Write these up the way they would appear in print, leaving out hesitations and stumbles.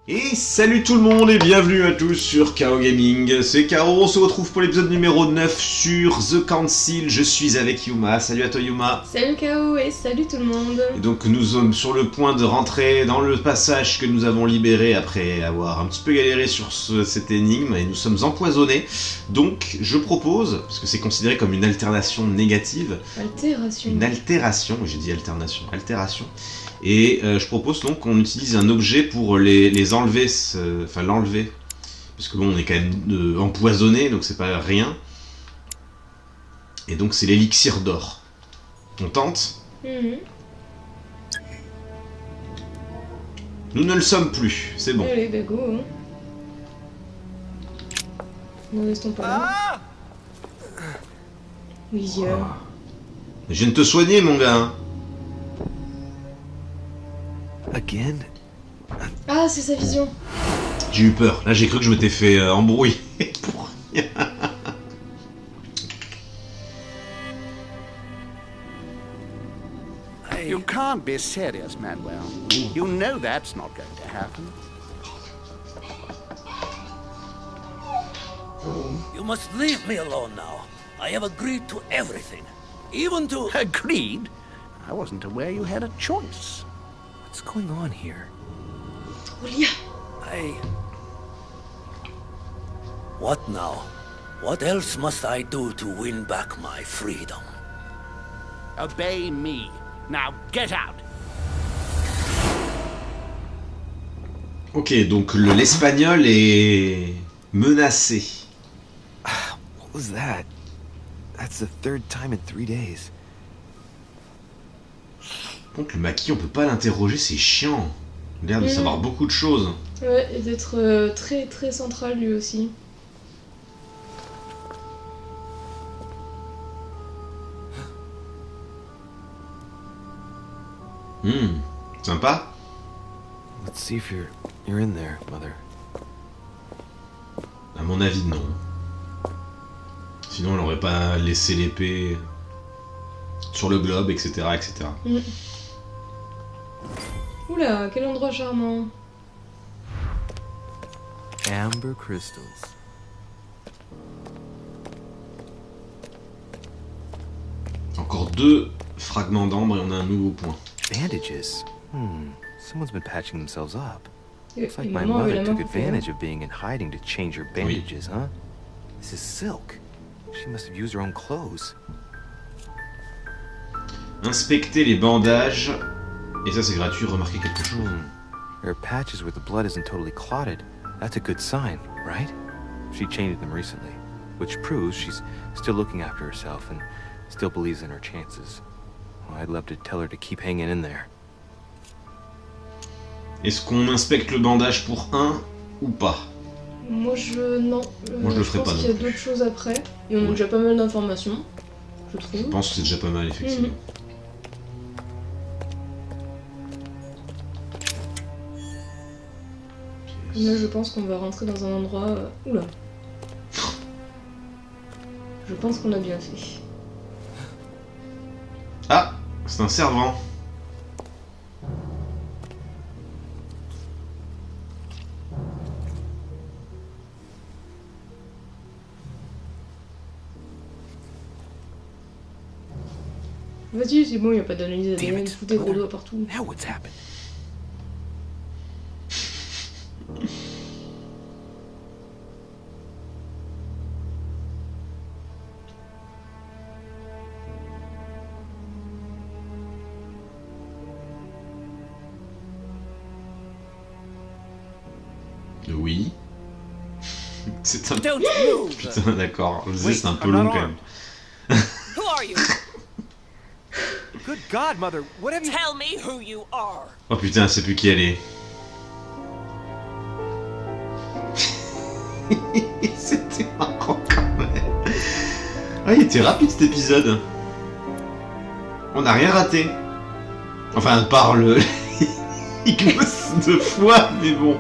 Et salut tout le monde et bienvenue à tous sur KO Gaming, c'est KO, on se retrouve pour l'épisode numéro 9 sur The Council, je suis avec Yuma, salut à toi Yuma. Salut KO et salut tout le monde. Et donc nous sommes sur le point de rentrer dans le passage que nous avons libéré après avoir un petit peu galéré sur cette énigme et nous sommes empoisonnés. Donc je propose, parce que c'est considéré comme une alternation négative, une altération, j'ai dit alternation, altération. Et je propose donc qu'on utilise un objet pour les enlever, enfin l'enlever. Parce que bon, on est quand même empoisonné, donc c'est pas rien. Et donc c'est l'élixir d'or. On tente. Nous ne le sommes plus, c'est bon. Allez, bah go. Ne restons pas là. Oui, Je viens de te soigner, mon gars. Again? Ah, c'est sa vision. J'ai eu peur. Là, j'ai cru que je m'étais fait embrouiller pour rien. You can't be serious, Manuel. You know that's not going to happen. You must leave me alone now. I have agreed to everything. Even to... Agreed? I wasn't aware you had a choice. What's going on here? Julia. What now? What else must I do to win back my freedom? Obey me. Now get out. Ok, donc l'espagnol est menacé. What was that? That's the third time in 3 days. Donc le maquis, on peut pas l'interroger, c'est chiant. Il a l'air de savoir beaucoup de choses. Ouais, et d'être très très central lui aussi. Sympa. Let's see if you're in there, Mother. À mon avis, non. Sinon, elle aurait pas laissé l'épée sur le globe, etc., etc. Oula, quel endroit charmant. Amber crystals. Encore 2 fragments d'ambre et on a un nouveau point. Bandages. Someone's been patching themselves up. Looks like Et my maman avait mother la main took coupée. advantage of being in hiding to change her bandages, huh? This is silk. She must have used her own clothes. Inspecter les bandages. Et ça, c'est gratuit, remarquer quelque chose. There are patches where the blood isn't totally clotted. That's a good sign, right? She changed them recently, which proves she's still looking after herself and still believes in her chances. Well, I'd love to tell her to keep hanging in there. Est-ce qu'on inspecte le bandage pour un ou pas? Moi non. Moi, je le ferai pas pense non qu'il y a plus. d'autres choses après. Et on a déjà pas mal d'informations, je trouve. Je pense que c'est déjà pas mal, effectivement. Là, je pense qu'on va rentrer dans un endroit... Oula. Je pense qu'on a bien fait. Ah, c'est un servant. Vas-y, c'est bon, il n'y a pas d'analyse ADN, foutez gros doigts partout. Now what's happened? Oui. C'est un... Don't move! Putain, d'accord. Je disais, Wait, c'est un peu I'm not long quand même. Who are you? Good God, Mother, what have you... Tell me who you are! Oh putain, je sais plus qui elle est. C'était marrant quand même. Ah, il était rapide cet épisode. On n'a rien raté. Enfin, à part le... Il glisse 2 fois, mais bon.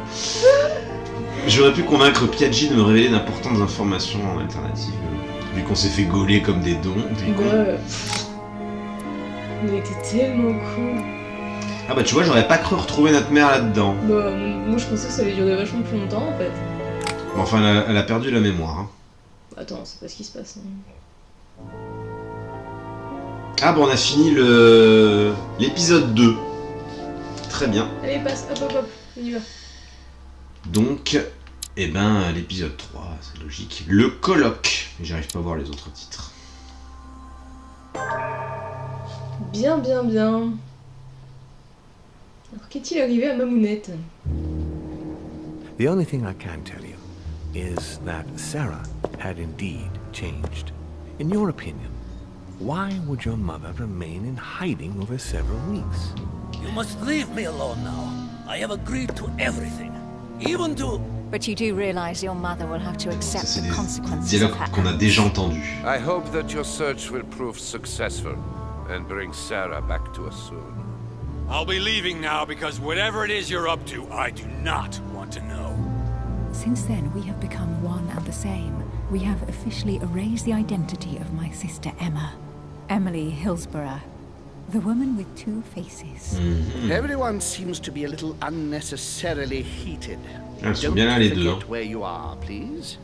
J'aurais pu convaincre Piaggi de me révéler d'importantes informations en alternative, vu qu'on s'est fait gauler comme des dons. Ouais. Il était tellement cool. Ah bah tu vois, j'aurais pas cru retrouver notre mère là-dedans. Bah, moi je pensais que ça allait durer vachement plus longtemps en fait. Bon, enfin, elle a perdu la mémoire. Hein. Attends, c'est pas ce qui se passe. Hein. Ah bon, on a fini l'épisode 2. Très bien. Allez, passe, hop hop hop, on y va. Donc, eh ben, l'épisode 3, c'est logique. Le colloque. J'arrive pas à voir les autres titres. Bien, bien, bien. Alors, qu'est-il arrivé à Mamounette? The only thing I can tell you is that Sarah had indeed changed. In your opinion, why would your mother remain in hiding over several weeks? You must leave me alone now. I have agreed to everything. Even to... But you do realize your mother will have to Ça, accept c'est the des consequences dialogues of her qu'on a déjà entendus. I hope that your search will prove successful and bring Sarah back to us soon. I'll be leaving now because whatever it is you're up to, I do not want to know. Since then, we have become one and the same. We have officially erased the identity of my sister Emma. Emily Hillsborough. The woman with two faces. Everyone seems to be a little unnecessarily heated. Elles sont Don't bien là les deux. Hein. forget where you are, please.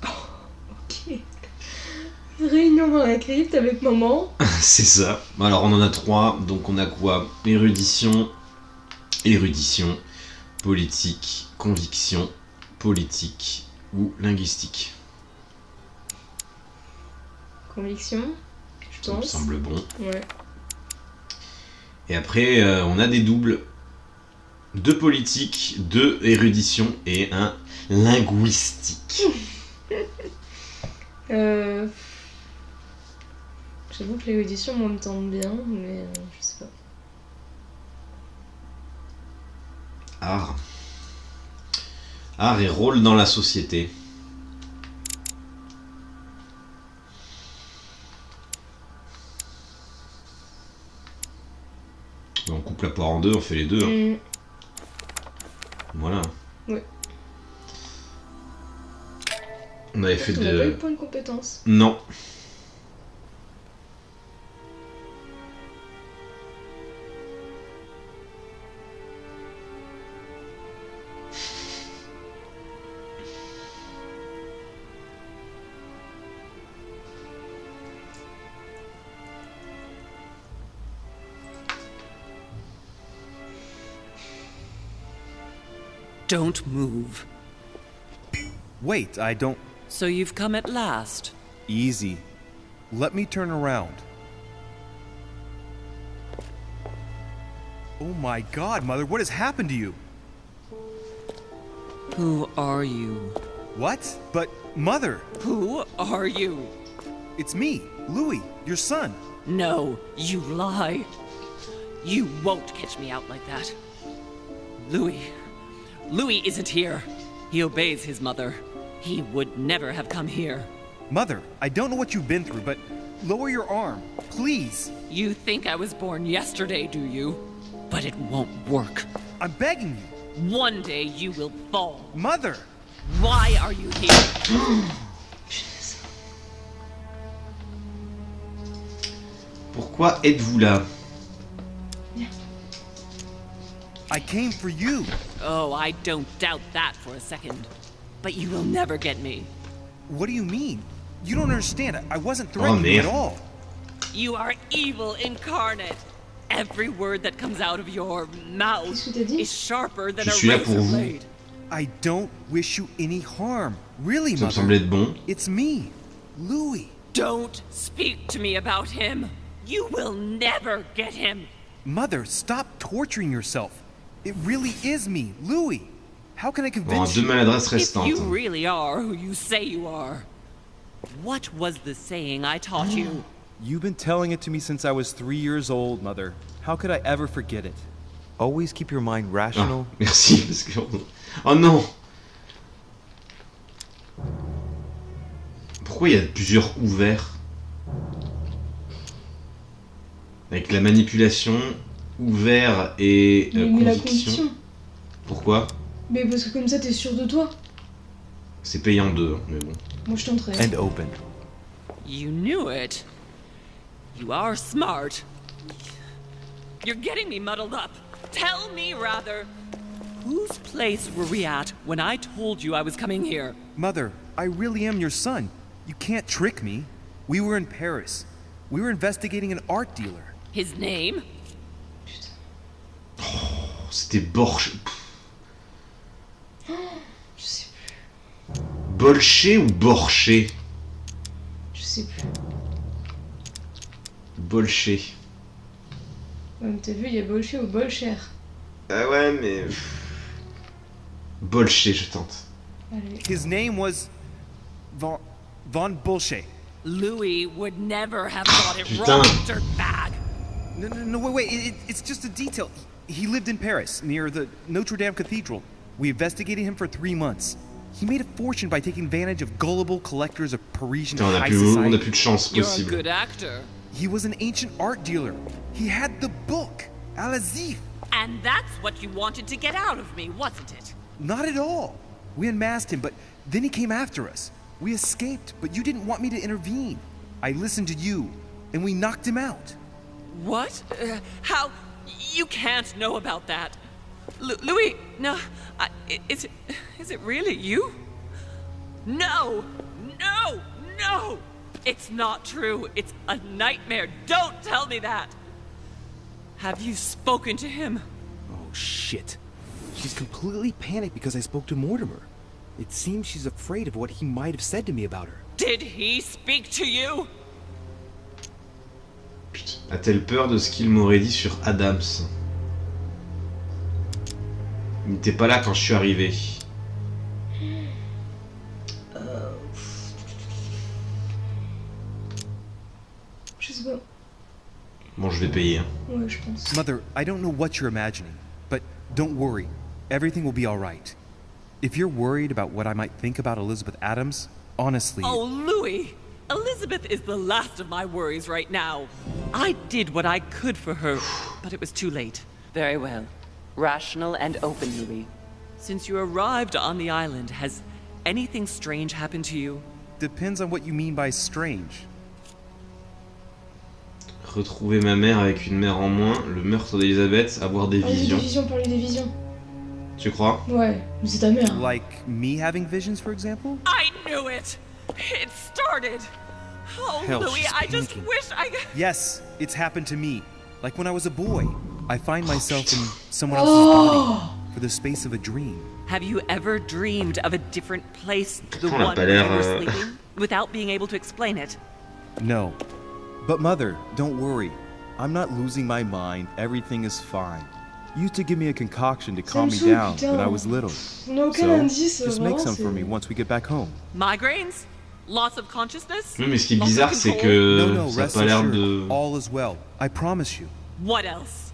Ok. Réunion dans la crypte avec maman. C'est ça. Bon, alors on en a 3, donc on a quoi? Érudition, politique, conviction, politique ou linguistique. Conviction, je Ça me pense. semble bon. Ouais. Et après, on a des doubles. 2 politique, 2 érudition et un linguistique. J'avoue que l'érudition, moi, me tente bien, mais je sais pas. Art. Art et rôle dans la société. On coupe la poire en deux, on fait les deux. Hein. Voilà. Ouais. On avait fait On n'a pas eu de... de point de compétence. Non. Don't move. Wait, I don't... So you've come at last. Easy. Let me turn around. Oh my god, Mother, what has happened to you? Who are you? What? But, Mother! Who are you? It's me, Louis, your son. No, you lie. You won't catch me out like that. Louis isn't here. He obeys his mother. He would never have come here. Mother, I don't know what you've been through, but lower your arm, please. You think I was born yesterday, do you? But it won't work. I'm begging you. One day you will fall. Mother! Why are you here? Pourquoi êtes-vous là? I came for you. Oh, I don't doubt that for a second. But you will never get me. What do you mean? You don't understand. I wasn't threatening you at all. You are evil incarnate. Every word that comes out of your mouth is sharper than a razor blade. I don't wish you any harm. Really, Ça me Mother. semblait être bon. It's me, Louis. Don't speak to me about him. You will never get him. Mother, stop torturing yourself. It really is me, Louis. How can I convince Deux you? maladresses If you restantes. really are who you say you are, what was the saying I taught you? You've been telling it to me since I was 3 years old, Mother. How could I ever forget it? Always keep your mind rational. Ah, merci, parce que... Oh non! Pourquoi il y a plusieurs ouverts? Avec la manipulation, ouvert et Mais la conviction. conviction. Pourquoi? Mais parce que comme ça, t'es sûr de toi. C'est payé en deux, mais bon. Moi, je tenterai. And open. You knew it. You are smart. You're getting me muddled up. Tell me, rather, whose place were we at when I told you I was coming here? Mother, I really am your son. You can't trick me. We were in Paris. We were investigating an art dealer. His name? Oh, c'était Borch... Je sais plus. Bolché ou Borché? Je sais plus. Bolché. Ouais, t'as vu, il y a Bolché ou Bolcher. Ah ouais, mais... Bolché, je tente. Allez. His name was... Von Bolsche. Louis would never have got it Putain. wrong, dirtbag. No, wait, it's just a detail. He lived in Paris, near the Notre Dame Cathedral. We investigated him for 3 months. He made a fortune by taking advantage of gullible collectors of Parisian Putain, high on a society. plus de chance You're a possible. good actor. He was an ancient art dealer. He had the book, Al-Azif. And that's what you wanted to get out of me, wasn't it? Not at all. We unmasked him, but then he came after us. We escaped, but you didn't want me to intervene. I listened to you, and we knocked him out. What? How? You can't know about that. Louis, no. Is it really you? No! It's not true. It's a nightmare. Don't tell me that. Have you spoken to him? Oh, shit. She's completely panicked because I spoke to Mortimer. It seems she's afraid of what he might have said to me about her. Did he speak to you? Putain, a-t-elle peur de ce qu'il m'aurait dit sur Adams? Il n'était pas là quand je suis arrivé. Je sais pas. Bon, je vais payer. Hein. Ouais, je pense. Mother, I don't know what you're imagining, but don't worry. Everything will be all right. If you're worried about what I might think about Elizabeth Adams, honestly... Oh, Louis! Elizabeth is the last of my worries right now. I did what I could for her, but it was too late. Very well. Rational and open, Louis. Since you arrived on the island, has anything strange happened to you? Depends on what you mean by strange. Retrouver ma mère avec une mère en moins, le meurtre d'Elisabeth, avoir des visions. Parler des visions. Tu crois? Ouais, mais c'est ta mère. Like me having visions, for example? I knew it! It started! Oh, Hell, Louis, she's I just panicking. wish I... Yes, it's happened to me. Like when I was a boy. I find myself in someone else's body for the space of a dream. Have you ever dreamed of a different place to the On a one pas where you l'air, were sleeping, without being able to explain it? No. But Mother, don't worry. I'm not losing my mind. Everything is fine. You used to give me a concoction to calm me down when I was little. On a aucun So, indice, just make vraiment, some for c'est- me once we get back home. Migraines? Loss of consciousness? Non, mais ce qui est Loss of bizarre, c'est control? que No, ça a rest pas l'air assured. de... All is well. I promise you. What else?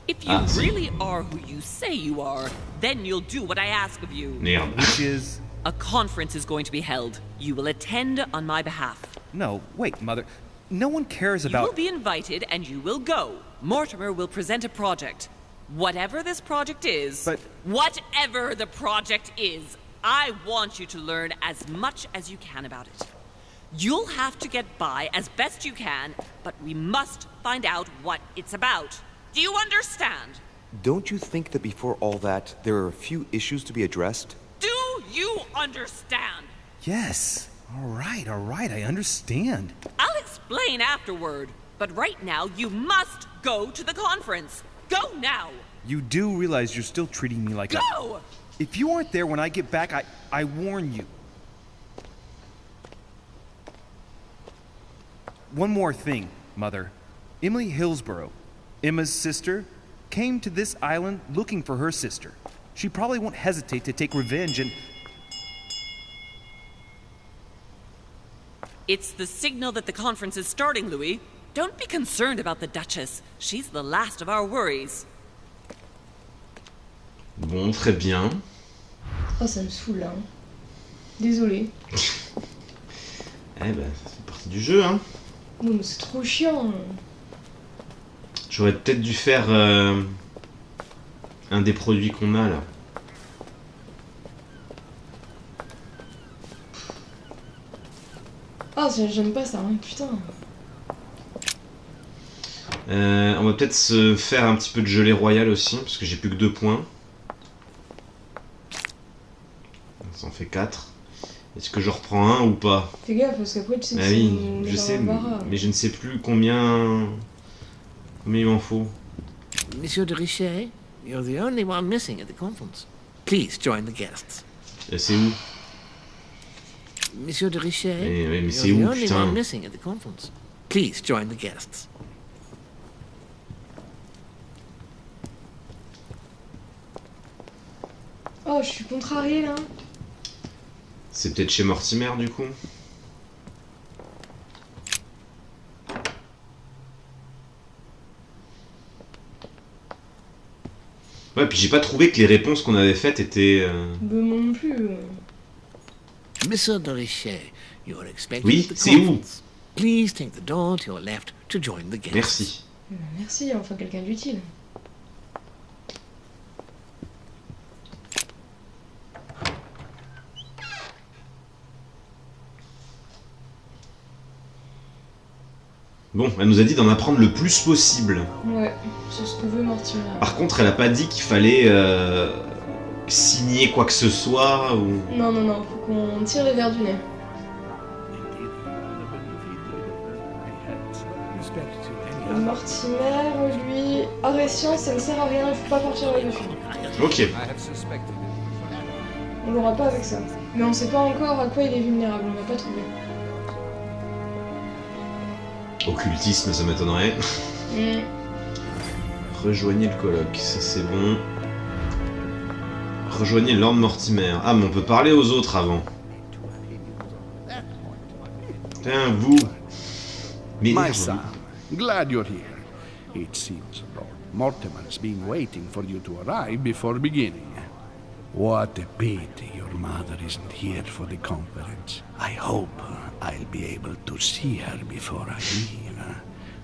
If you Ah, si. really are who you say you are, then you'll do what I ask of you. Merde. Which is... A conference is going to be held. You will attend on my behalf. No, wait, Mother. No one cares You will about... be invited and you will go. Mortimer will present a project. Whatever this project is, But- whatever the project is, I want you to learn as much as you can about it. You'll have to get by as best you can, but we must find out what it's about. Do you understand? Don't you think that before all that, there are a few issues to be addressed? Do you understand? Yes. All right, I understand. I'll explain afterward, but right now you must go to the conference. Go now! You do realize you're still treating me like a... Go! If you aren't there when I get back, I warn you. One more thing, Mother. Emily Hillsborough, Emma's sister, came to this island looking for her sister. She probably won't hesitate to take revenge and... It's the signal that the conference is starting, Louis. Don't be concerned about the Duchess. She's the last of our worries. Bon, très bien. Oh, ça me saoule là. Désolé. Eh ben, c'est partie du jeu, hein. Non, mais c'est trop chiant. J'aurais peut-être dû faire un des produits qu'on a là. Ah, j'aime pas ça, hein, putain. On va peut-être se faire un petit peu de gelée royale aussi, parce que j'ai plus que 2 points. Ça en fait 4. Est-ce que je reprends un ou pas? Fais gaffe, parce qu'après tu sais que Ah c'est oui, une je sais, embarras. mais je ne sais plus combien il m'en faut. Monsieur de Richet, you're the only one missing at the conference. Please join the guests. C'est où? Monsieur de Richet, mais c'est you're où, the only putain? one missing at the conference. Please join the guests. Oh, je suis contrariée là. C'est peut-être chez Mortimer du coup. Ouais, puis j'ai pas trouvé que les réponses qu'on avait faites étaient... Moi non plus. Monsieur de Richet, you are expected Oui, at the c'est où? conference. Please take the door to your left to join the guests. Merci. Merci, enfin quelqu'un d'utile. Bon, elle nous a dit d'en apprendre le plus possible. Ouais, c'est ce que veut Mortimer. Par contre, elle a pas dit qu'il fallait signer quoi que ce soit ou... Non, faut qu'on tire les verres du nez. Mortimer, lui, art et science, ça ne sert à rien, il faut pas partir là-dessus. Ok. On l'aura pas avec ça. Mais on sait pas encore à quoi il est vulnérable, on va pas trouver. Occultisme, ça m'étonnerait. Rejoignez le colloque, ça c'est bon. Rejoignez Lord Mortimer. Ah, mais on peut parler aux autres avant. Tiens, vous. Mais My son, glad you're here. It seems Lord Mortimer's been waiting for you to arrive before beginning. What a pity your mother isn't here for the conference. I hope I'll be able to see her before I leave.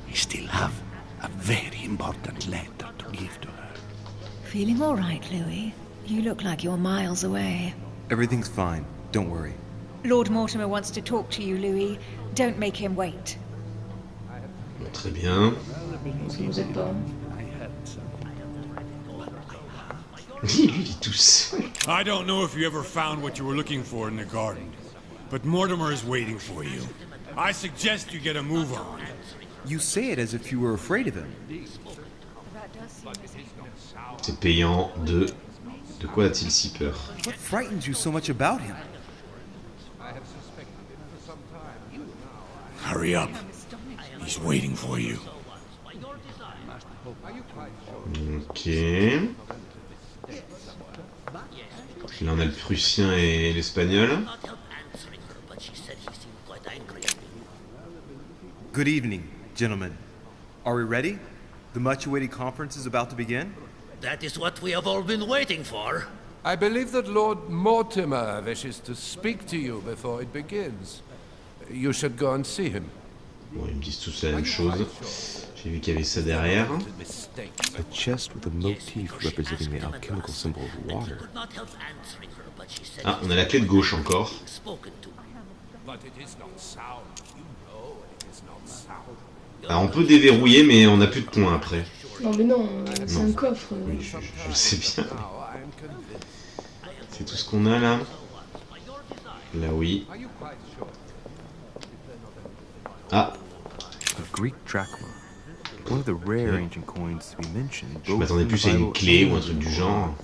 We still have a very important letter to give to her. Feeling all right, Louis? You look like you're miles away. Everything's fine. Don't worry. Lord Mortimer wants to talk to you, Louis. Don't make him wait. Très bien. Ça vous aide pas. Lui, il est tout seul. I don't know if you ever found what you were looking for in the garden, but Mortimer is waiting for you. I suggest you get a move on. You say it as if you were afraid of him. C'est payant de... De quoi a-t-il si peur? What frightens you so much about him? Hurry up. He's waiting for you. Ok. Là on a le prussien et l'espagnol. Good evening, gentlemen. Are we ready? The much-awaited conference is about to begin? That is what we have all been waiting for. I believe that Lord Mortimer wishes to speak to you before it begins. You should go and see him. Bon, ils me disent tous la même chose. J'ai vu qu'il y avait ça derrière. A chest with a motif representing the alchemical symbol of water. Ah, on a la clé de gauche encore. Alors on peut déverrouiller, mais on n'a plus de points après. Non mais non, c'est un coffre. Oui, je sais bien. C'est tout ce qu'on a là. Là oui. Ah. A Greek drachma. One of the rare ancient coins to be mentioned. Je m'attendais plus à une clé ou un truc du genre.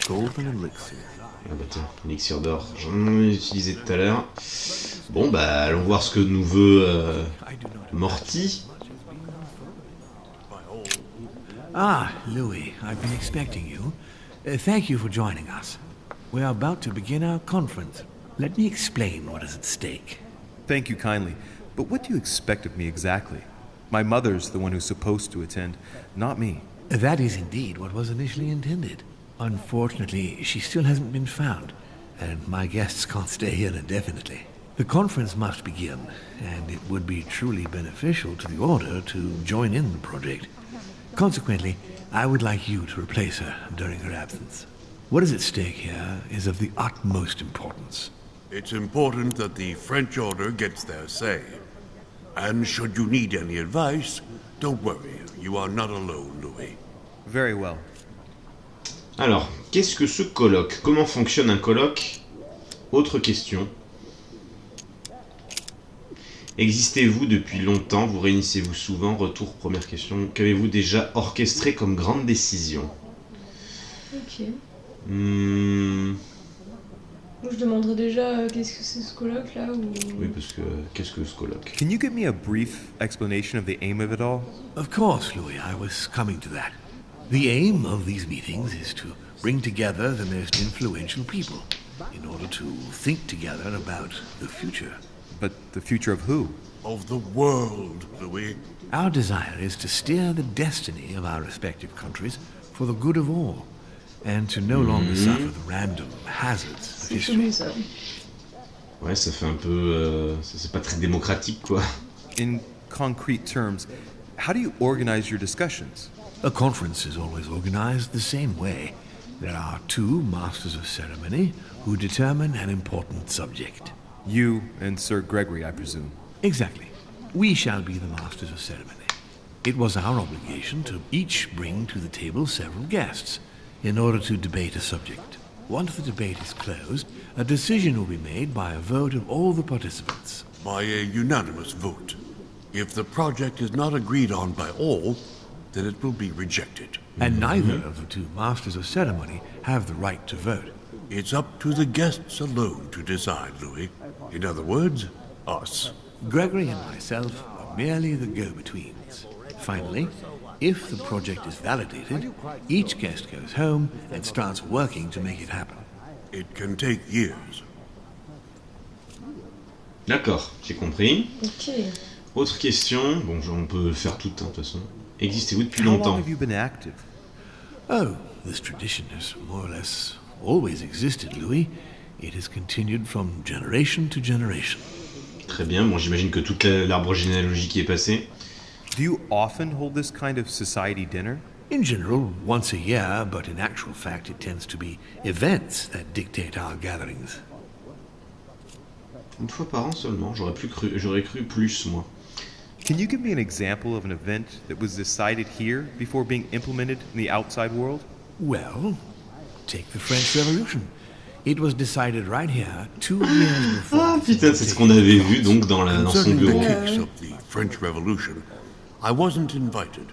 Golden elixir. Ah bah tiens, l'élixir d'or. J'en ai utilisé tout à l'heure. Bon bah allons voir ce que nous veut Morty. Ah, Louis, I've been expecting you. Thank you for joining us. We are about to begin our conference. Let me explain what is at stake. Thank you kindly. But what do you expect of me exactly? My mother's the one who's supposed to attend, not me. That is indeed what was initially intended. Unfortunately, she still hasn't been found, and my guests can't stay here indefinitely. The conference must begin, and it would be truly beneficial to the Order to join in the project. Consequently, I would like you to replace her during her absence. What is at stake here is of the utmost importance. It's important that the French Order gets their say. And should you need any advice, Don't worry, you are not alone, Louis. Very well. Alors, qu'est-ce que ce colloque? Comment fonctionne un colloque? Autre question. Existez-vous depuis longtemps? Vous réunissez-vous souvent? Retour, première question. Qu'avez-vous déjà orchestré comme grande décision? Ok. Moi, je demanderais déjà qu'est-ce que c'est ce colloque là ou... Oui, parce que qu'est-ce que ce colloque? Can you give me a brief explanation of the aim of it all? Of course, Louis, I was coming to that. The aim of these meetings is to bring together the most influential people in order to think together about the future. But the future of who? Of the world, Louis. Our desire is to steer the destiny of our respective countries for the good of all, and to no longer suffer the random hazards of history. Ouais, ça fait un peu... c'est pas très démocratique, quoi. In concrete terms, how do you organize your discussions? A conference is always organized the same way. There are two masters of ceremony who determine an important subject. You and Sir Gregory, I presume. Exactly. We shall be the masters of ceremony. It was our obligation to each bring to the table several guests in order to debate a subject. Once the debate is closed, a decision will be made by a vote of all the participants. By a unanimous vote. If the project is not agreed on by all, then it will be rejected. And neither of the two masters of ceremony have the right to vote. It's up to the guests alone to decide, Louis. In other words, us. Gregory and myself are merely the go-betweens. Finally, if the project is validated, each guest goes home and starts working to make it happen. It can take years. D'accord, j'ai compris. Ok. Autre question. Bon, on peut faire tout, de toute façon. Existez-vous depuis How long longtemps? have you been active? Oh, this tradition has more or less always existed, Louis. It has continued from generation to generation. Très bien, bon, j'imagine que toute l'arbre généalogique y est passé. Do you often hold this kind of society dinner? In general, once a year, but in actual fact it tends to be events that dictate our gatherings. Une fois par an seulement, j'aurais cru plus, moi. Can you give me an example of an event that was decided here before being implemented in the outside world? Well, take the French Revolution. It was decided right here 2 years before. Ah putain, c'est ce qu'on avait vu donc dans son bureau. In the case of the French Revolution, I wasn't invited.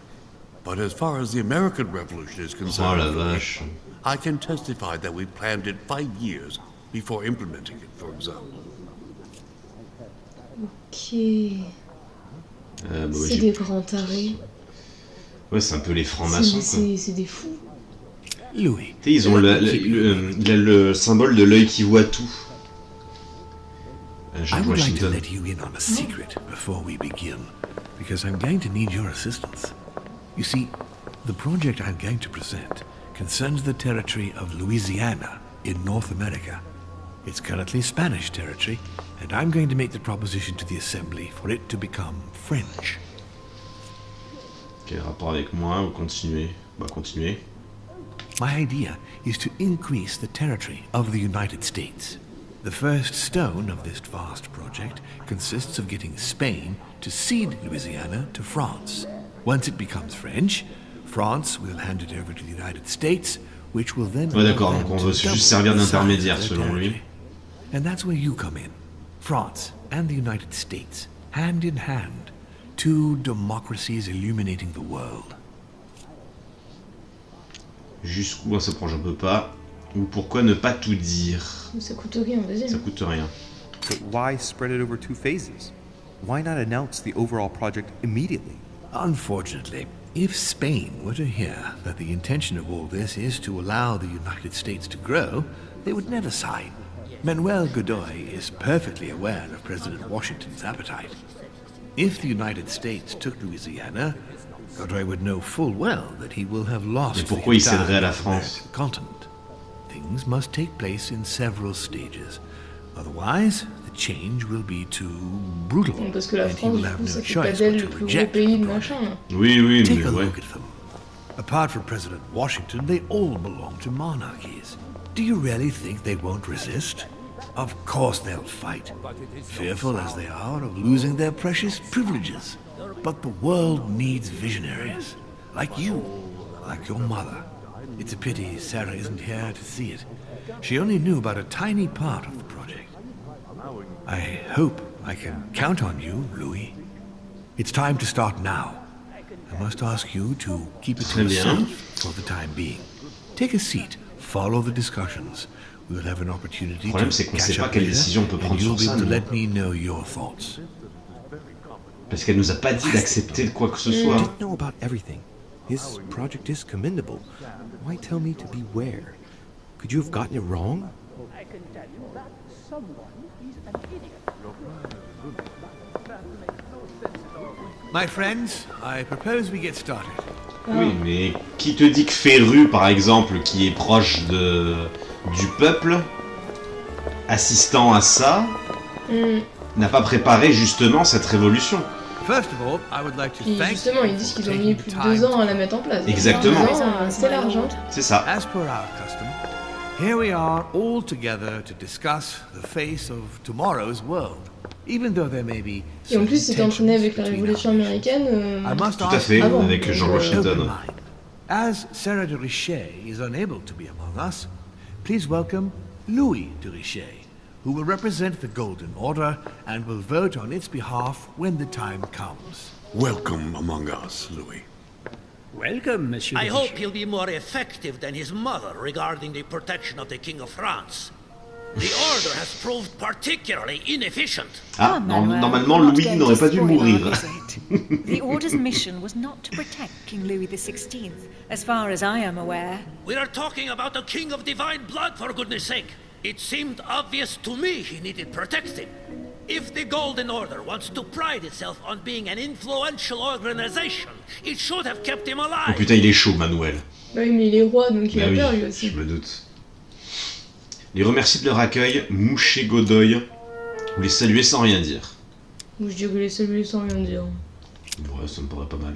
But as far as the American Revolution is concerned, Oh la vache. I can testify that we planned it 5 years before implementing it, for example. Ok. Bah, C'est des grands tarés. Ouais, c'est un peu les francs-maçons. C'est des fous. Louis. Tu sais, ils ont le symbole de l'œil qui voit tout. I would like to let you in on a secret before we begin, because I'm going to need your assistance. You see, the project I'm going to present concerns the territory of Louisiana in North America. It's currently Spanish territory, and I'm going to make the proposition to the Assembly for it to become French. Quel rapport avec moi? Vous continuez? Bah, continuez. My idea is to increase the territory of the United States. The first stone of this vast project consists of getting Spain to cede Louisiana to France. Once it becomes French, France will hand it over to the United States, which will then... Ouais, d'accord, donc on veut juste servir d'intermédiaire, selon lui. And that's where you come in. France and the United States, hand in hand, two democracies illuminating the world. Jusqu'où on s'approche, on peut pas. Ou pourquoi ne pas tout dire? Ça coûte rien, vas-y. Ça coûte rien. But why spread it over 2 phases? Why not announce the overall project immediately? Unfortunately, if Spain were to hear that the intention of all this is to allow the United States to grow, they would never sign. Manuel Godoy is perfectly aware of President Washington's appetite. If the United States took Louisiana, Godoy would know full well that he will have lost the entire continent. Things must take place in several stages. Otherwise, the change will be too brutal, Parce que la and he will France, have no ça fait pas choice d'elle but le to plus gros reject pays the de project. machin. Oui, oui, Take mais a ouais. look at them. Apart from President Washington, they all belong to monarchies. Do you really think they won't resist? Of course they'll fight, fearful as they are of losing their precious privileges. But the world needs visionaries. Like you. Like your mother. It's a pity Sarah isn't here to see it. She only knew about a tiny part of the project. I hope I can count on you, Louis. It's time to start now. I must ask you to keep it to yourself for the time being. Take a seat. Follow the discussions. We'll have an opportunity to catch up later, and you'll be able to let me know your thoughts. Parce qu'elle nous a pas dit d'accepter de quoi que ce soit. I didn't know about everything. His project is commendable. Why tell me to beware? Could you have gotten it wrong? I can tell you that someone is an idiot. My friends, I propose we get started. Oui, mais qui te dit que Féru, par exemple, qui est proche du peuple, assistant à ça, n'a pas préparé justement cette révolution? Puis justement, ils disent qu'ils ont mis plus de 2 ans à la mettre en place. Exactement. C'est l'argent. C'est ça. As per our custom, here we are all together to discuss the face of tomorrow's world. Even though there may be. Et en plus, c'était entraîné avec la révolution américaine. Tout à fait, avec George Washington. As Sarah de Richet is unable to be among us, please welcome Louis de Richet, who will represent the Golden Order and will vote on its behalf when the time comes. Welcome among us, Louis. Welcome, Monsieur. I hope he'll be more effective than his mother regarding the protection of the King of France. The Order has proved particularly inefficient. Ah, normalement, Louis n'aurait pas dû mourir. The Order's mission was not to protect King Louis XVI, as far as I am aware. We are talking about a king of divine blood, for goodness sake. It seemed obvious to me he needed protecting. If the Golden Order wants to pride itself on being an influential organization, it should have kept him alive. Oh putain, il est chaud, Manuel. Bah oui, mais il est roi, donc il a peur lui aussi. Je me doute. Les remercie de leur accueil, Mouché Godoy, ou les saluer sans rien dire. Ou je dirais les saluer sans rien dire. Ouais, ça me paraît pas mal.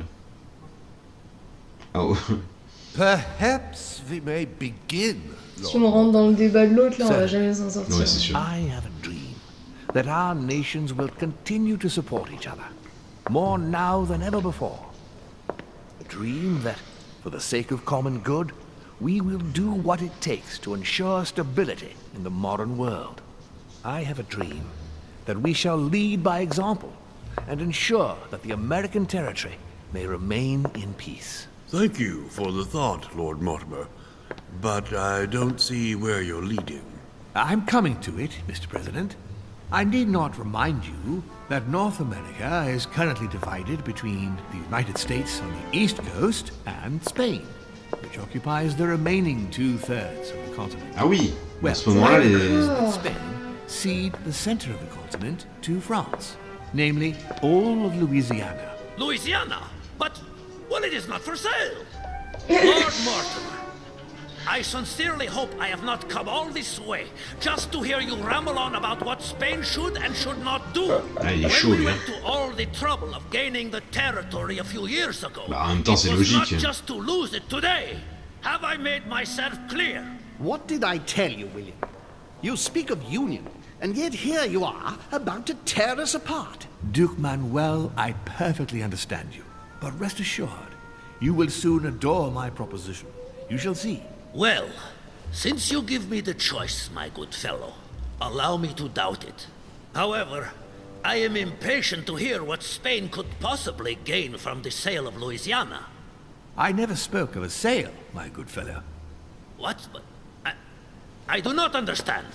Oh. Perhaps we may begin. Si on rentre dans le débat de l'autre, là, on va jamais s'en sortir. Ouais, c'est sûr. I have a dream that our nations will continue to support each other, more now than ever before. A dream that, for the sake of common good, we will do what it takes to ensure stability in the modern world. I have a dream that we shall lead by example and ensure that the American territory may remain in peace. Thank you for the thought, Lord Mortimer, but I don't see where you're leading. I'm coming to it, Mr. President. I need not remind you that North America is currently divided between the United States on the east coast and Spain, which occupies the remaining 2/3 of the continent. Ah oui, well, à ce moment-là, Spain cede the center of the continent to France, namely all of Louisiana. Louisiana? But, well, it is not for sale. Lord Mortimer, I sincerely hope I have not come all this way just to hear you ramble on about what Spain should and should not do. il est chaud, When we lui. went to all the trouble of gaining the territory a few years ago, Bah, en même temps, c'est it was logique. not just to lose it today. Have I made myself clear? What did I tell you, William? You speak of union, and yet here you are, about to tear us apart. Duke Manuel, I perfectly understand you. But rest assured, you will soon adore my proposition. You shall see. Well, since you give me the choice, my good fellow, allow me to doubt it. However, I am impatient to hear what Spain could possibly gain from the sale of Louisiana. I never spoke of a sale, my good fellow. What? But I do not understand.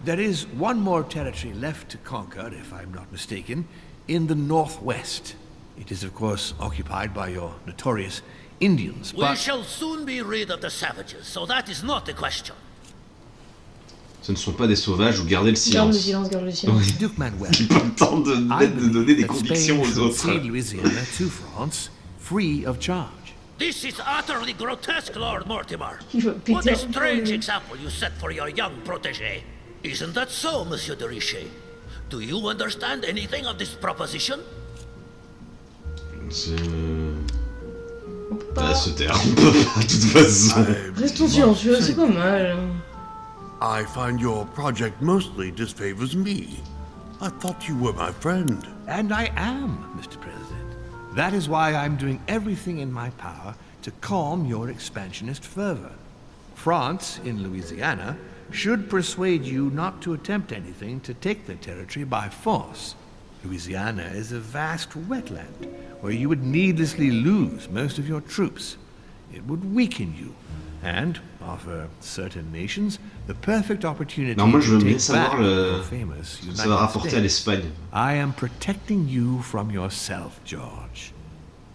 There is one more territory left to conquer, if I'm not mistaken, in the northwest. It is, of course, occupied by your notorious Indians, We shall soon be rid of the savages, so that is not the question. Ce ne sont pas des sauvages, vous gardez le Garde le silence. silence, garde le silence. Duke Manuel. J'ai pas le temps de donner des that convictions Spain aux should autres. cede Louisiana to France, free of charge. This is utterly grotesque, Lord Mortimer. Il va What péter a un plomb, strange lui. example you set for your young protégé. Isn't that so, Monsieur de Richet? Do you understand anything of this proposition? Bah, se taire, on peut pas, de toute façon. Restons silencieux, c'est pas mal. I find your project mostly disfavors me. I thought you were my friend. And I am, Mr. President. That is why I'm doing everything in my power to calm your expansionist fervor. France, in Louisiana, should persuade you not to attempt anything to take the territory by force. Louisiana is a vast wetland where you would needlessly lose most of your troops. It would weaken you and offer certain nations the perfect opportunity non, moi je veux to bien take savoir back your famous ce que ça va rapporter à l'Espagne. I am protecting you from yourself, George.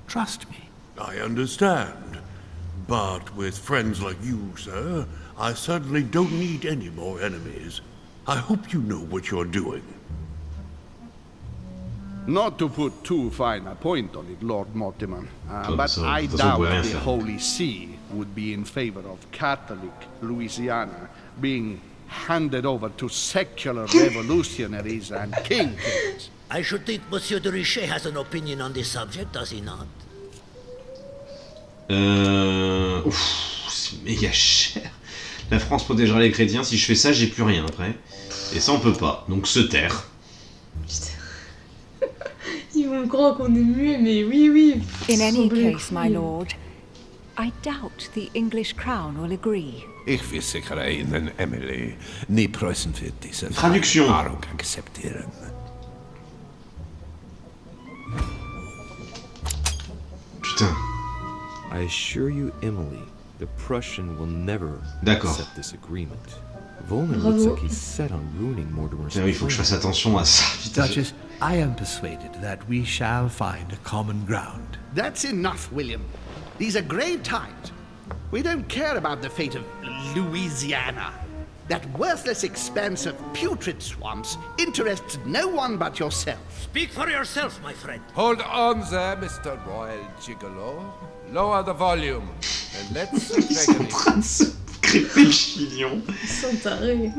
Trust me. I understand. But with friends like you, sir, I certainly don't need any more enemies. I hope you know what you're doing. Not to put too fine a point on it, Lord Mortimer, but so I doesn't doubt go the anything. Holy See would be in favor of Catholic Louisiana being handed over to secular revolutionaries and kingpins. I should think Monsieur de Richet has an opinion on this subject, does he not? C'est méga cher. La France protégera les chrétiens. Si je fais ça, j'ai plus rien après. Et ça, on peut pas. Donc se taire. Putain. Ils vont croire qu'on est muet, mais oui. In any case, my lord, I doubt the English crown will agree. Ich versichere Ihnen, Emily, nie Preußen wird diese Traduction. Vereinbarung akzeptieren. Putain. I assure you, Emily, the Prussian will never accept this agreement. Volner looks like he's set on ruining Mortimer's Il faut que je fasse attention à ça. Duchess, I am persuaded that we shall find a common ground. That's enough, William. These are grave times. We don't care about the fate of Louisiana. That worthless expanse of putrid swamps interests no one but yourself. Speak for yourself, my friend. Hold on there, Mr. Royal Gigolo. Lower the volume and let's Ils sont en train de se crêper le chignon. Ils sont tarés.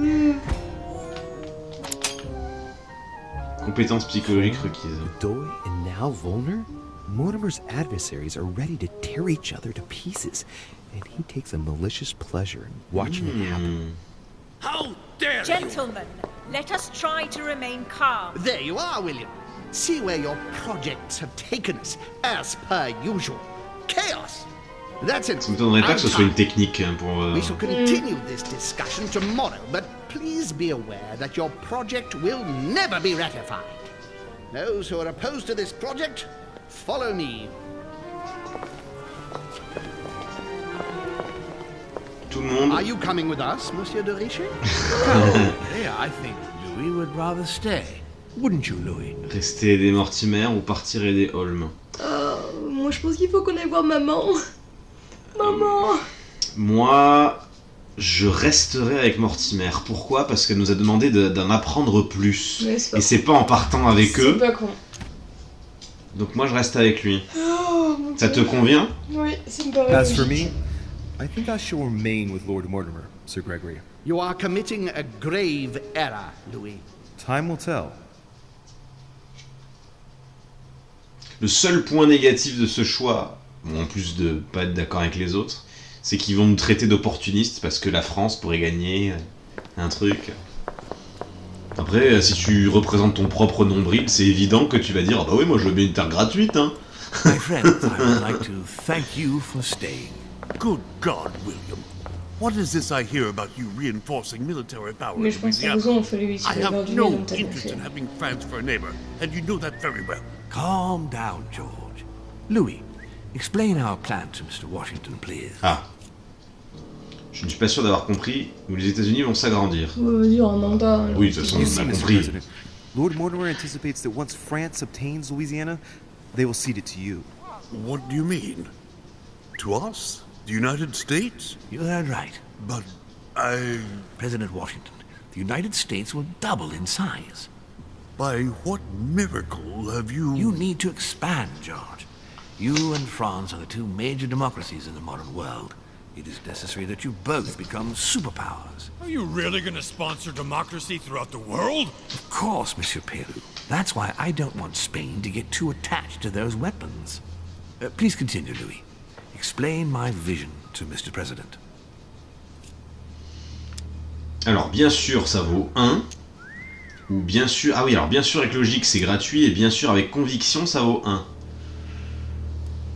Compétences psychologiques requises. Doy and now Volner? Mortimer's adversaries are ready to tear each other to pieces, and he takes a malicious pleasure in watching it happen. How dare Gentlemen, let us try to remain calm. There you are, William. See where your projects have taken us, as per usual. Chaos! That's it. Ça m'étonnerait pas que ce soit une technique pour... We shall continue this discussion tomorrow, but please be aware that your project will never be ratified. Those who are opposed to this project, follow me. Tout le monde. Are you coming with us, Monsieur de Richet? Yeah, I think Louis would rather stay. Wouldn't you, Louis? Rester aider Mortimer ou partir aider Holm. Moi je pense qu'il faut qu'on aille voir maman. Maman. Moi, je resterai avec Mortimer. Pourquoi ? Parce qu'elle nous a demandé d'en apprendre plus. Et c'est pas en partant avec eux. C'est pas con. Donc moi je reste avec lui. Oh, Ça te convient ? Oui, ça me paraît As for logique. me, I think I shall remain with Lord Mortimer, Sir Gregory. You are committing a grave error, Louis. Time will tell. Le seul point négatif de ce choix, bon, en plus de pas être d'accord avec les autres, c'est qu'ils vont nous traiter d'opportunistes parce que la France pourrait gagner un truc. Après, si tu représentes ton propre nombril, c'est évident que tu vas dire « Ah bah oui, moi je veux bien une terre gratuite, hein !» My friends, I would like to thank you for staying. Good God, William. What is this I hear about you reinforcing military power Mais in je pense que Louisiana? raison, on fait lui I have no interest in having France for a neighbor, and you know that very well. Calm down, George. Louis, explain our plan to Mr. Washington, please. Ah. Je ne suis pas sûr d'avoir compris où les États-Unis vont s'agrandir. Dire un mandat. Oui, de toute façon, You on see, a Mr. compris. President, Lord Mortimer anticipates that once France obtains Louisiana, they will cede it to you. What do you mean? To us? The United States? You heard right. But President Washington, the United States will double in size. By what miracle have you... You need to expand, George. You and France are the two major democracies in the modern world. It is necessary that you both become superpowers. Are you really going to sponsor democracy throughout the world? Of course, Monsieur Peru. That's why I don't want Spain to get too attached to those weapons. Please continue, Louis. Explain my vision to Mr. President. Alors, bien sûr, ça vaut 1. Ou bien sûr... Ah oui, alors bien sûr avec logique, c'est gratuit. Et bien sûr avec conviction, ça vaut 1.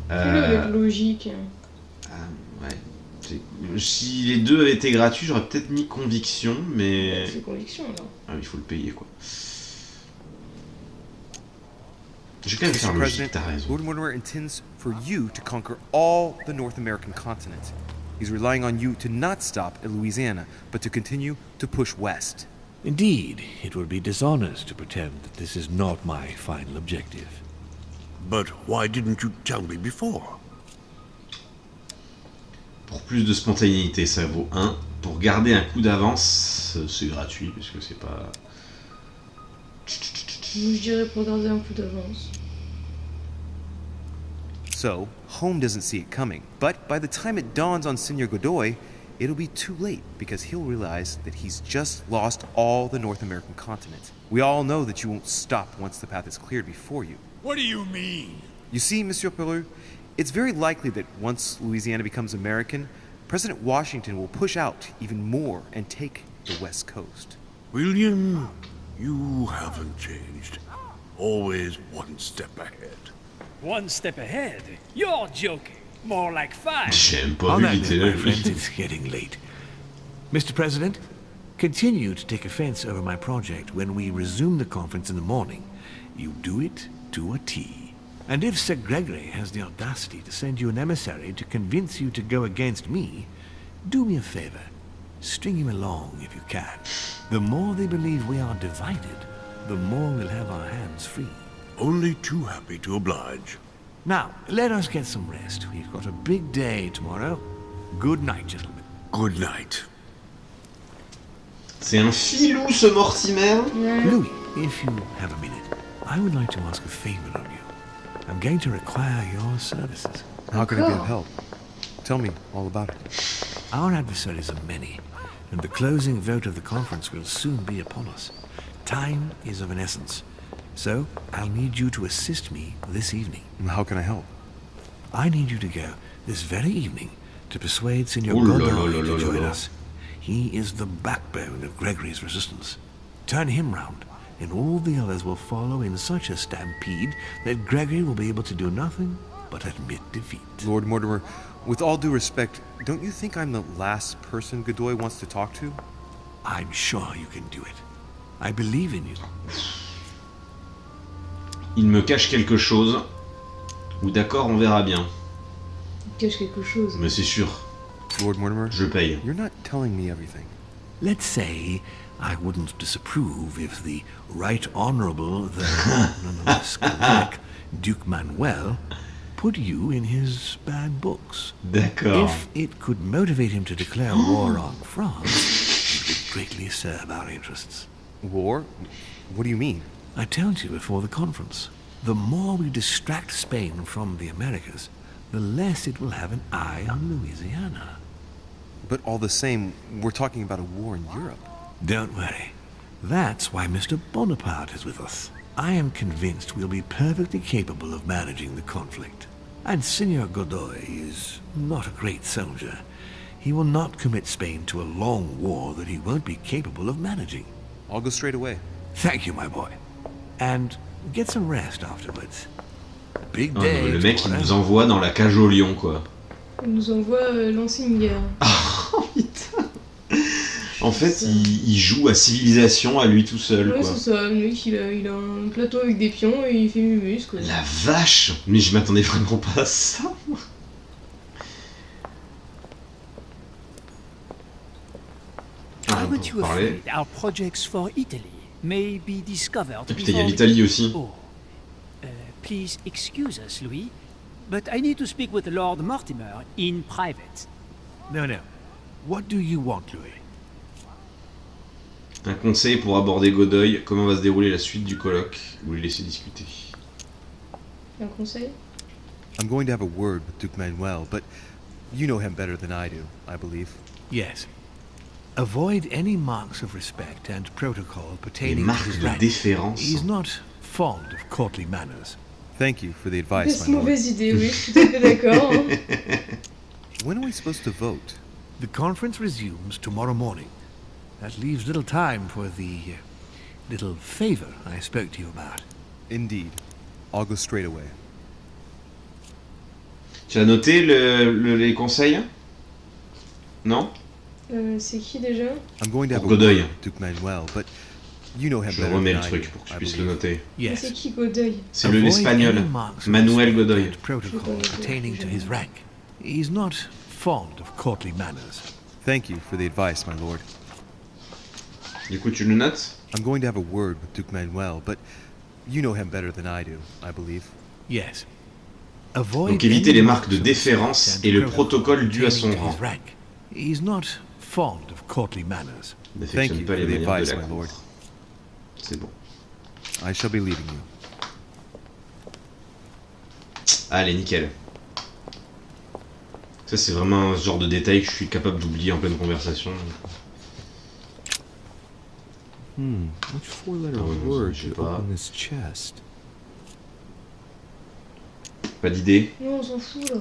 Fais-le avec logique. Ouais. Si les deux avaient été gratuits, j'aurais peut-être mis conviction, mais... C'est conviction, là. Ah, il faut le payer, quoi. Je vais quand même faire Mr. logique, President, t'as raison. Lord Mortimer intends for you to conquer all the North American continent. He's relying on you to not stop at Louisiana, but to continue to push west. Indeed, it would be dishonest to pretend that this is not my final objective. But why didn't you tell me before? Pour plus de spontanéité, ça vaut 1. Pour garder un coup d'avance, c'est gratuit, puisque c'est pas... Je dirais pour garder un coup d'avance. So, Home doesn't see it coming, but by the time it dawns on Senor Godoy, it'll be too late because he'll realize that he's just lost all the North American continent. We all know that you won't stop once the path is cleared before you. What do you mean? You see, Monsieur Peru, it's very likely that once Louisiana becomes American, President Washington will push out even more and take the West Coast. William, you haven't changed. Always one step ahead. One step ahead? You're joking. More like 5. J'aime pas On that éviter note, la my friends, it's getting late. Mr. President, continue to take offense over my project when we resume the conference in the morning. You do it to a T. And if Sir Gregory has the audacity to send you an emissary to convince you to go against me, do me a favor. String him along if you can. The more they believe we are divided, the more we'll have our hands free. Only too happy to oblige. Now, let us get some rest. We've got a big day tomorrow. Good night, gentlemen. Good night. C'est un filou, ce Mortimer. Louis, if you have a minute, I would like to ask a favor of you. I'm going to require your services. How can I be of help? Tell me all about it. Our adversaries are many, and the closing vote of the conference will soon be upon us. Time is of an essence. So, I'll need you to assist me this evening. How can I help? I need you to go this very evening to persuade Senor Godoy to join us. He is the backbone of Gregory's resistance. Turn him round, and all the others will follow in such a stampede that Gregory will be able to do nothing but admit defeat. Lord Mortimer, with all due respect, don't you think I'm the last person Godoy wants to talk to? I'm sure you can do it. I believe in you. Il me cache quelque chose. Ou d'accord, on verra bien. Il cache quelque chose. Mais c'est sûr. Lord Mortimer, je paye. You're not telling me everything. Let's say I wouldn't disapprove if the Right Honourable, the nonetheless Colloque, Duke Manuel, put you in his bad books. D'accord. If it could motivate him to declare war on France, it would greatly serve our interests. War? What do you mean? I told you before the conference. The more we distract Spain from the Americas, the less it will have an eye on Louisiana. But all the same, we're talking about a war in Europe. Don't worry. That's why Mr. Bonaparte is with us. I am convinced we'll be perfectly capable of managing the conflict. And Senor Godoy is not a great soldier. He will not commit Spain to a long war that he won't be capable of managing. I'll go straight away. Thank you, my boy. And get some rest afterwards. Big Ah, day. le mec, il nous envoie dans la cage au lion, quoi. Il nous envoie lancer une guerre. Oh putain. En fait, il joue à civilisation à lui tout seul, ouais, quoi. c'est ça. Le mec, il a un plateau avec des pions et il fait mumus, quoi. La vache. Mais je m'attendais vraiment pas à ça. Aren't you afraid our projects for Italy may be discovered Putain, il y a before l'Italie aussi. Oh. Please excuse us, Louis, but I need to speak with Lord Mortimer in private. No. What do you want, Louis? Un conseil pour aborder Godoy. Comment va se dérouler la suite du colloque? Vous les laissez discuter. Un conseil? I'm going to have a word with Duke Manuel, but you know him better than I do, I believe. Yes. Avoid any marks of respect and protocol pertaining to his rank. Déférence. He's not fond of courtly manners. Thank you for the advice, C'est my lord. mauvaise idée, oui, je suis tout à fait d'accord. When are we supposed to vote? The conference resumes tomorrow morning. That leaves little time for the little favor I spoke to you about. Indeed. I'll go straight away. Tu as noté les conseils? Non? C'est qui déjà? I'm going to have a Godoy. word with Duke Manuel, but you know him Je better remets than le I truc do, pour que tu I puisses le believe. noter. Mais c'est qui Godoy? C'est l'espagnol. Manuel Godoy. Protocol pertaining to his rank. He's not fond of courtly manners. Thank you for the advice, my lord. Du coup, tu le notes? I'm going to have a word with Duke Manuel, but you know him better than I do, I believe. Yes. Donc éviter les marques de déférence et le protocole dû à son rang. He's not fond of courtly manners. N'affectionne pas les manières de la cour. C'est bon. I shall be leaving you. Allez, nickel. Ça, c'est vraiment un genre de détail que je suis capable d'oublier en pleine conversation. Which four-letter word should open this chest? Pas d'idée. Non, on s'en fout là.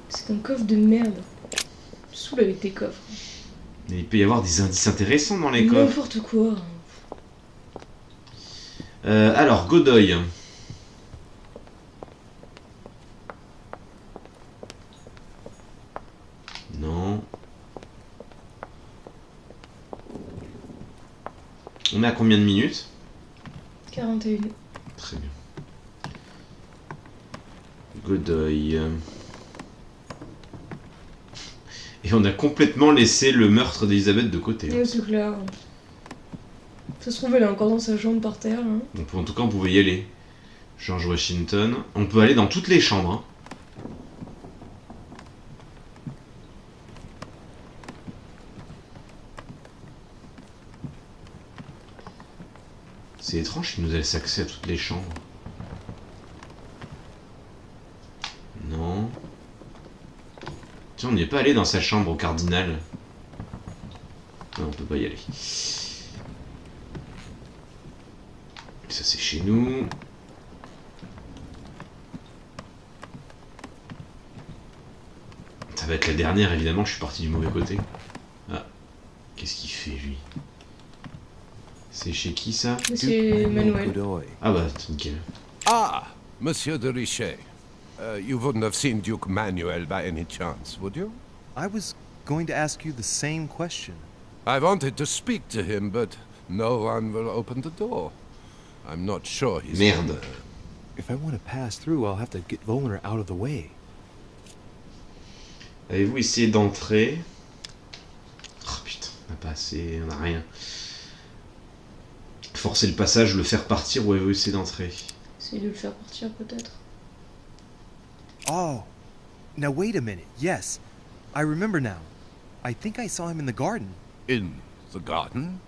C'est un coffre de merde. Saoule avec tes coffres. Mais il peut y avoir des indices intéressants dans les coffres. N'importe quoi. Alors, Godoy. Non. On est à combien de minutes? 41. Très bien. Godoy. Et on a complètement laissé le meurtre d'Elisabeth de côté. Ouais, c'est clair. Ça se trouve, elle est encore dans sa chambre par terre. Hein. Donc, en tout cas, on pouvait y aller. George Washington. On peut aller dans toutes les chambres. Hein. C'est étrange qu'il nous laisse accès à toutes les chambres. Non. Tiens, on n'y est pas allé dans sa chambre au cardinal. Non, on peut pas y aller. Ça, c'est chez nous. Ça va être la dernière, évidemment, je suis parti du mauvais côté. Ah, qu'est-ce qu'il fait, lui? C'est chez qui, ça? Monsieur Manuel. Ah bah, nickel. Ah, Monsieur de Richet. You wouldn't have seen Duke Manuel by any chance, would you? I was going to ask you the same question. I wanted to speak to him, but no one will open the door. I'm not sure he's... Merde. If I want to pass through, I'll have to get Volner out of the way. Avez-vous essayé d'entrer? Oh putain, on n'a pas assez, on n'a rien. Forcer le passage, le faire partir, ou avez-vous essayé d'entrer? Essayer de le faire partir peut-être. Oh, now wait a minute. Yes, I remember now. I think I saw him in the garden. In the garden?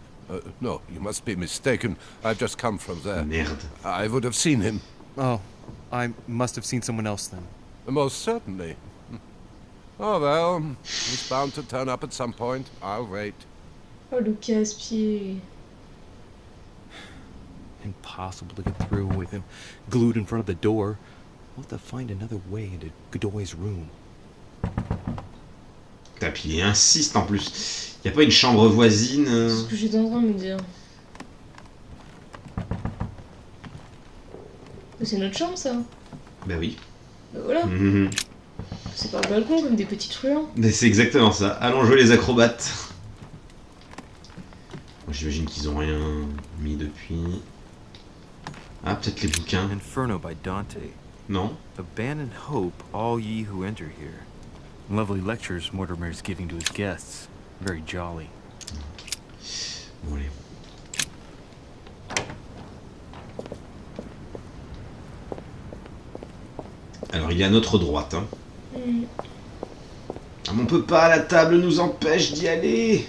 No, you must be mistaken. I've just come from there. Merde. I would have seen him. Oh, I must have seen someone else then. Most certainly. Oh well, he's bound to turn up at some point. I'll wait. Oh, le casse-pied. Impossible to get through with him glued in front of the door. We'll have to find another way into Godoy's room. Putain, puis il insiste en plus. Y a pas une chambre voisine? C'est ce que j'étais en train de me dire. C'est notre chambre, ça? Bah oui. Bah voilà. C'est par le balcon comme des petits truands. Mais c'est exactement ça. Allons jouer les acrobates. Moi, j'imagine qu'ils ont rien mis depuis. Ah, peut-être les bouquins. Inferno by Dante. Non. Abandon hope, all ye who enter here. Lovely lectures Mortimer is giving to his guests. Very jolly. Bon, allez. Alors, il est à notre droite. Hein. Ah, mais on peut pas, la table nous empêche d'y aller.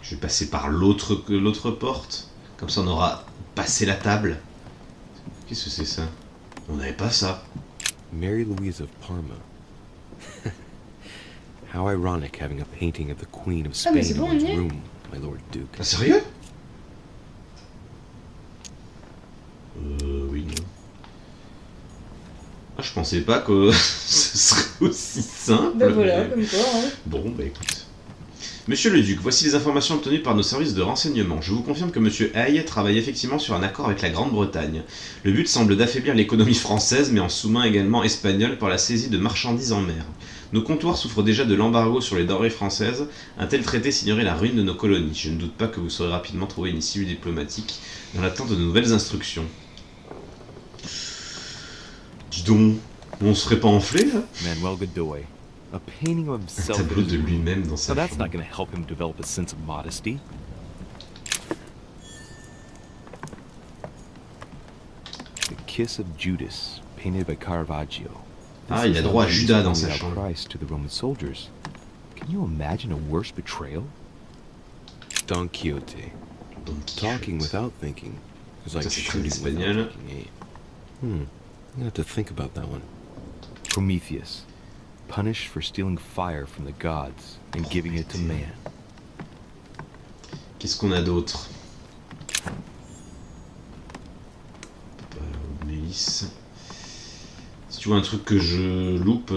Je vais passer par l'autre porte. Comme ça, on aura passé la table. Qu'est-ce que c'est ça? On n'avait pas ça. Mary Louise of Parma. How ironic having a painting of the Queen of Spain in one's room, my Lord Duke. Ah, sérieux? Oui, non. Ah, je pensais pas que ce serait aussi simple. Bah voilà, mais... comme quoi, hein. Bon, bah écoute. Monsieur le Duc, voici les informations obtenues par nos services de renseignement. Je vous confirme que Monsieur Hay travaille effectivement sur un accord avec la Grande-Bretagne. Le but semble d'affaiblir l'économie française, mais en sous-main également espagnole par la saisie de marchandises en mer. Nos comptoirs souffrent déjà de l'embargo sur les denrées françaises. Un tel traité signerait la ruine de nos colonies. Je ne doute pas que vous saurez rapidement trouver une issue diplomatique dans l'attente de nouvelles instructions. Dis donc, on se ferait pas enfler là? Manuel Godoy. A painting of himself. Un tableau de lui-même dans sa Now that's chambre. not going to help him develop a sense of modesty. The Kiss of Judas, painted by Caravaggio. Ah, il a droit à Judas dans sa chambre. Christ to the Roman soldiers. Can you imagine a worse betrayal? Don Quixote. Talking without thinking is like shooting without taking aim. I'm gonna have to think about that one. Prometheus. Punished for stealing fire from the gods and giving it to man. Qu'est-ce qu'on a d'autre? Mélisse. Si tu vois un truc que je loupe,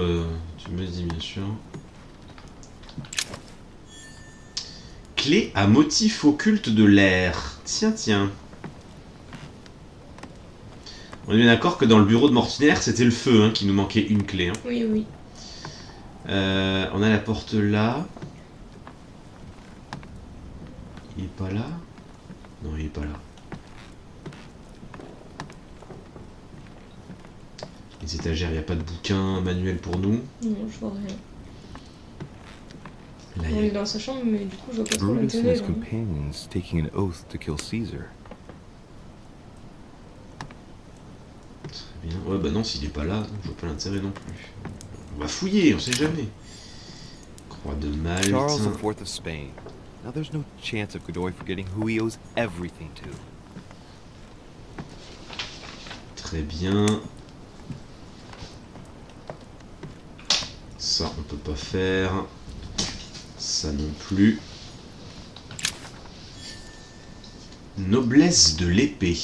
tu me dis bien sûr. Clé à motif occulte de l'air. Tiens, tiens. On est bien d'accord que dans le bureau de Mortimer, c'était le feu hein, qui nous manquait une clé. Hein. Oui, oui. On a la porte là. Il est pas là? Non, il est pas là. Les étagères, il n'y a pas de bouquin manuel pour nous. Non, je vois rien. Là, On est dans sa chambre, mais du coup, je vois pas trop Brutus and l'intérêt. his companions taking an oath to kill Caesar. Très bien. Ouais, bah non, s'il est pas là, je vois pas l'intérêt non plus. On va fouiller, on sait jamais. Croix de Malte. Charles IV of Spain. Now there's no chance of Godoy forgetting who he owes everything to. Très bien. Ça, on peut pas faire. Ça non plus. Noblesse de l'épée.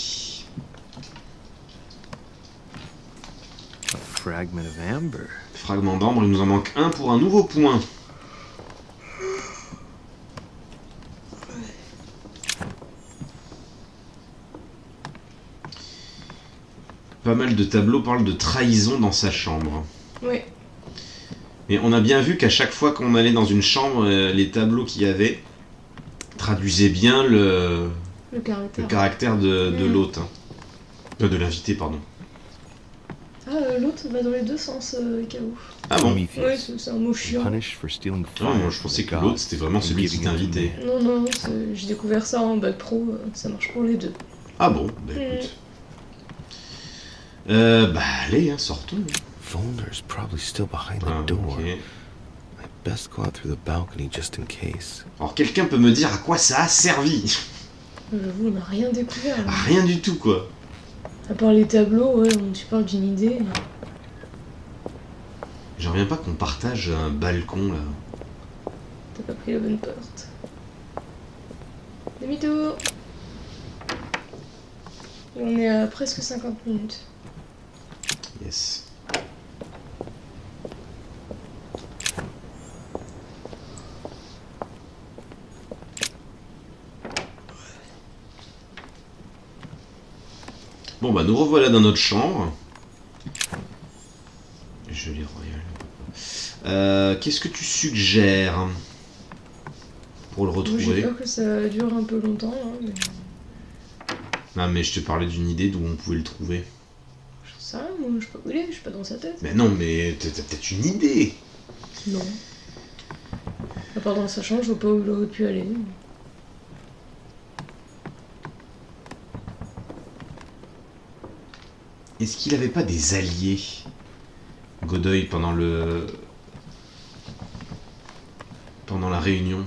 Fragment of amber. Fragment d'ambre, il nous en manque un pour un nouveau point. Pas mal de tableaux parlent de trahison dans sa chambre. Oui. Mais on a bien vu qu'à chaque fois qu'on allait dans une chambre, les tableaux qu'il y avait traduisaient bien le caractère de l'hôte. Hein. De l'invité, pardon. Ah, l'autre va dans les deux sens, K.O. Ah bon? Ouais, c'est un mot chiant. Non, moi je pensais que l'autre c'était vraiment celui qui t'invitait. Non, non, j'ai découvert ça en bac pro, ça marche pour les deux. Ah bon? Bah écoute. Bah allez, hein, sortons. Volner's probably still behind the door. Okay. I best go out through the balcony just in case. Alors quelqu'un peut me dire à quoi ça a servi? J'avoue, on n'a rien découvert. Là. Rien du tout quoi. À part les tableaux, ouais, tu parles d'une idée. J'en reviens pas qu'on partage un balcon là. T'as pas pris la bonne porte. Demi-tour. Et on est à presque 50 minutes. Yes. Bon bah nous revoilà dans notre chambre. Je les royale. Qu'est-ce que tu suggères pour le retrouver? J'ai peur que ça dure un peu longtemps. Hein, mais... Non mais je te parlais d'une idée d'où on pouvait le trouver. J'en sais rien, moi je peux pas brûler, je suis pas dans sa tête. Mais non mais t'as peut-être une idée. Non. À part dans sa chambre, je vois pas où il aurait pu aller. Est-ce qu'il avait pas des alliés, Godoy, pendant la réunion?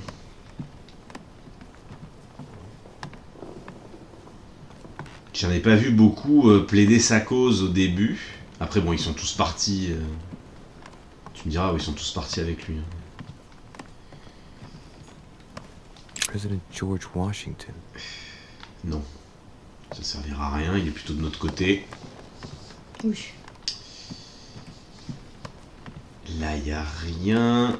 J'en ai pas vu beaucoup plaider sa cause au début. Après bon, ils sont tous partis. Tu me diras, ils sont tous partis avec lui. President George Washington. Non. Ça servira à rien, il est plutôt de notre côté. Oui. Là, il n'y a rien.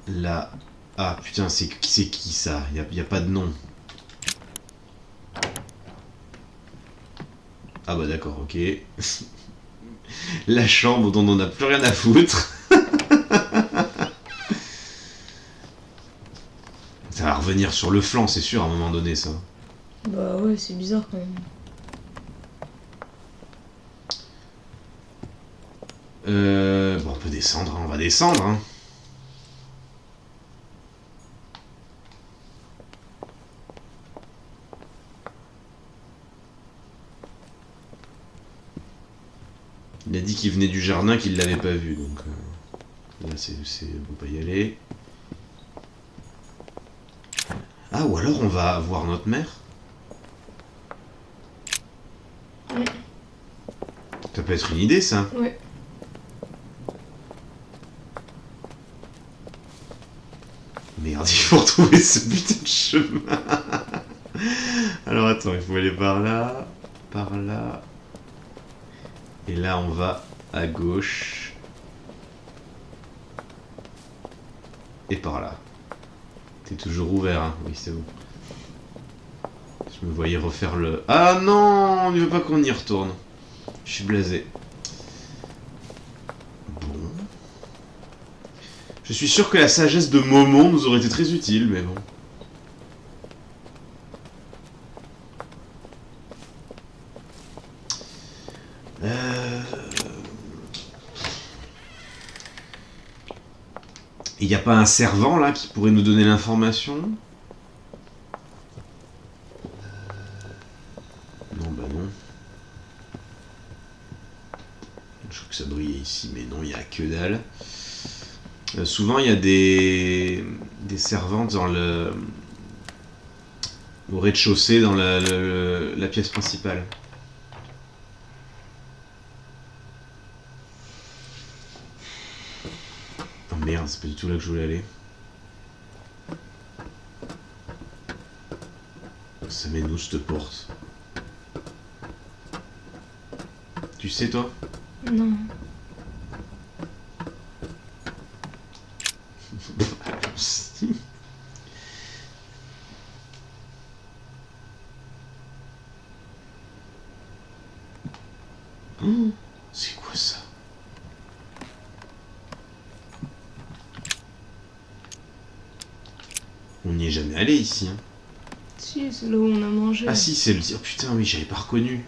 Là, Ah putain, c'est qui ça? Y a pas de nom. Ah bah d'accord, ok. La chambre dont on n'a plus rien à foutre. Ça va revenir sur le flanc, c'est sûr, à un moment donné, ça. Bah ouais, c'est bizarre quand même. Bon, on peut descendre, hein, on va descendre. Hein. Il a dit qu'il venait du jardin, qu'il l'avait pas vu, donc là on peut pas y aller. Ah, ou alors on va voir notre mère. Oui. Ça peut être une idée, ça. Ouais. Merde, il faut retrouver ce putain de chemin. Alors attends, il faut aller par là, par là. Et là, on va à gauche. Et par là. T'es toujours ouvert, hein? Oui, c'est bon. Je me voyais refaire le... Ah non, on ne veut pas qu'on y retourne. Je suis blasé. Bon. Je suis sûr que la sagesse de Momon nous aurait été très utile, mais bon. Il n'y a pas un servant là qui pourrait nous donner l'information? Non, bah non. Je crois que ça brillait ici, mais non, il n'y a que dalle. Souvent, il y a des servantes dans le... au rez-de-chaussée, dans la pièce principale. Merde, c'est pas du tout là que je voulais aller. Ça met où cette porte? Tu sais toi? Non. Oh, c'est quoi ça? On n'y est jamais allé ici. Hein. Si, c'est là où on a mangé. Ah si, c'est le... Oh putain, oui, j'avais pas reconnu.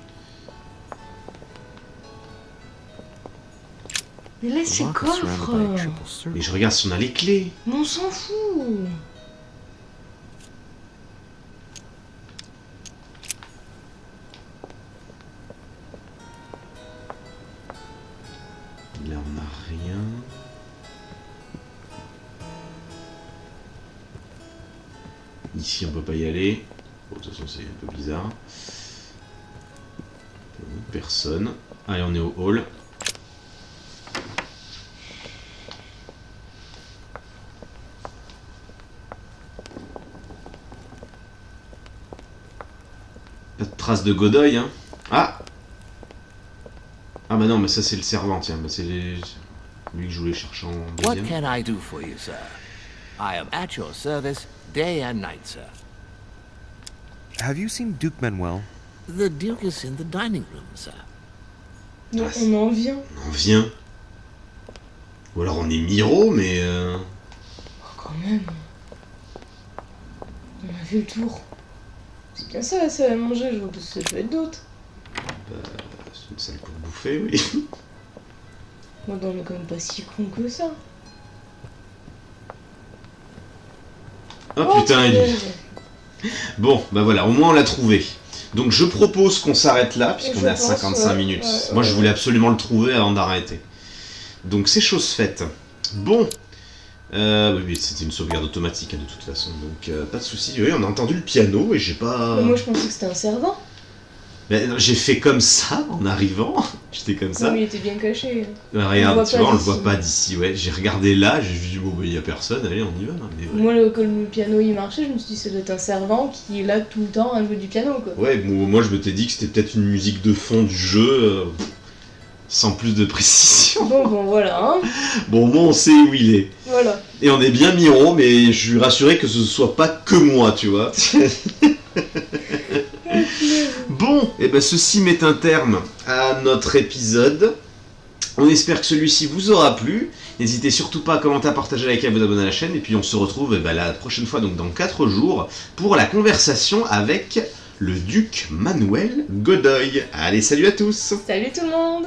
Mais là, c'est coffre. Mais je regarde si on a les clés. Mais on s'en fout. Là, on n'a rien. Ici, on peut pas y aller. Bon, de toute façon, c'est un peu bizarre. Personne. Allez, on est au hall. Pas de traces de Godoy, hein. Ah! Ah bah non, mais ça c'est le servant, tiens. Bah, c'est lui que je voulais chercher en deuxième. What can I do for you, sir? I am at your service day and night, sir. Have you seen Duke Manuel? The Duke is in the dining room, sir. Non, on en vient. On en vient. Ou alors on est Miro, mais... Oh, quand même. On a fait le tour. C'est bien ça, la salle à manger, je vois pas ce que ça peut être d'autre. Bah, c'est une salle pour bouffer, oui. Moi, on est quand même pas si con que ça. Oh putain, Bon, bah voilà, au moins on l'a trouvé. Donc je propose qu'on s'arrête là, puisqu'on est à 55 minutes. Moi je voulais absolument le trouver avant d'arrêter. Donc c'est chose faite. Bon. Oui, c'était une sauvegarde automatique hein, de toute façon, donc pas de soucis. Oui, on a entendu le piano et j'ai pas... Mais moi je pensais que c'était un servant. Ben, j'ai fait comme ça en arrivant. J'étais comme ça. Non, mais il était bien caché. Regarde, tu vois, on le voit pas d'ici. Ouais, j'ai regardé là, j'ai dit bon, bah, y a personne, allez, on y va. Mais ouais. Moi, quand le piano il marchait, je me suis dit ça doit être un servant qui est là tout le temps à jouer du piano, quoi. Ouais, moi je m'étais dit que c'était peut-être une musique de fond du jeu, sans plus de précision. Bon, voilà, hein. Bon, moi, on sait où il est. Voilà. Et on est bien Miro, mais je suis rassuré que ce soit pas que moi, tu vois. Bon, et ben ceci met un terme à notre épisode. On espère que celui-ci vous aura plu. N'hésitez surtout pas à commenter, à partager, à liker, à vous abonner à la chaîne. Et puis on se retrouve la prochaine fois, donc dans 4 jours, pour la conversation avec le duc Manuel Godoy. Allez, salut à tous. Salut tout le monde.